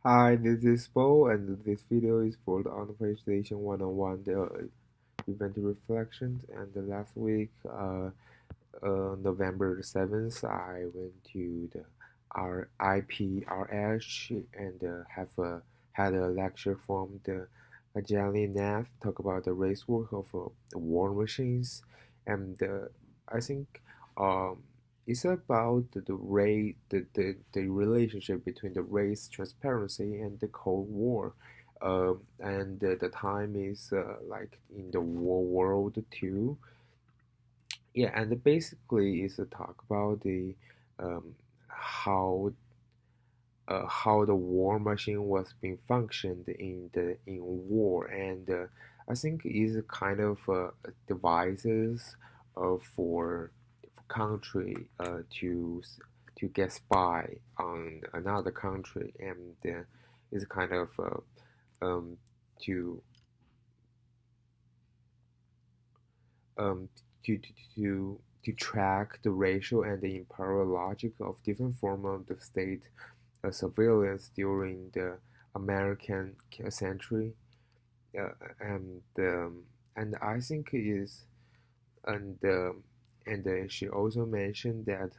Hi, this is Bo, and this video is for the Unofficial Station 101, the event reflections. And the last week, November 7th, I went to the Iprh and had a lecture from the Jelly Nath talk about the race work of the war machines, and I think um, it's about the relationship between the race transparency and the Cold War. And the time is like in the World War II. Yeah, and basically is a talk about the um, how how the war machine was being functioned in war, and I think is kind of devices for country to get spy on another country, and is kind of um, to um, to, to, to track the racial and the imperial logic of different forms of the state surveillance during the American century, uh, and and I think is and she also mentioned that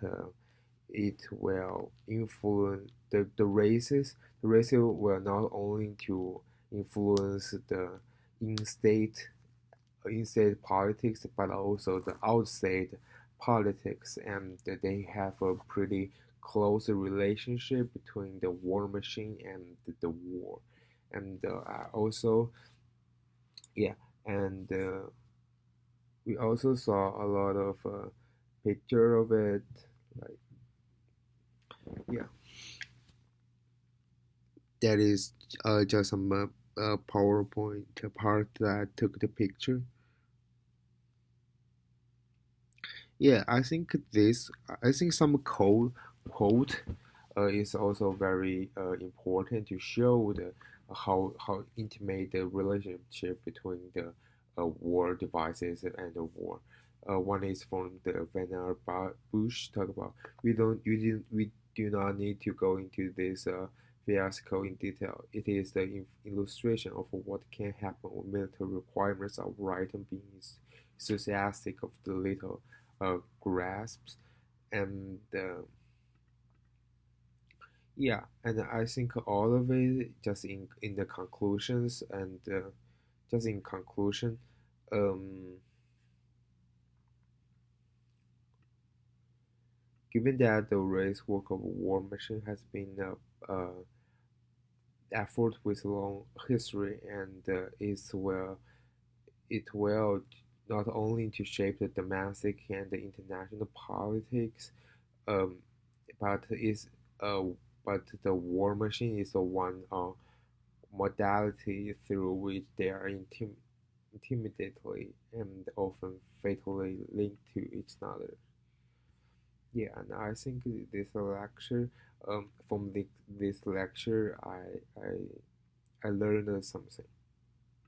it will influence the races. The races will not only to influence the in-state in-state politics, but also the outside politics, and they have a pretty close relationship between the war machine and the war. And I also, yeah, and we also saw a lot of picture of it, like yeah, that is just some PowerPoint part that took the picture. Yeah, I think some code quote is also very important to show the how intimate the relationship between the war devices and the war. One is from the Vannevar Bush talk about we do not need to go into this fiasco in detail. It is the illustration of what can happen when military requirements are right and being enthusiastic of the little grasps, and yeah, and I think all of it just in the conclusions, and just in conclusion, um, given that the race work of a war machine has been a effort with a long history, and it will not only to shape the domestic and the international politics, um, but is uh, but the war machine is the one modality through which they are intimately and often fatally linked to each other. Yeah, and I think this lecture, from this lecture, I learned something.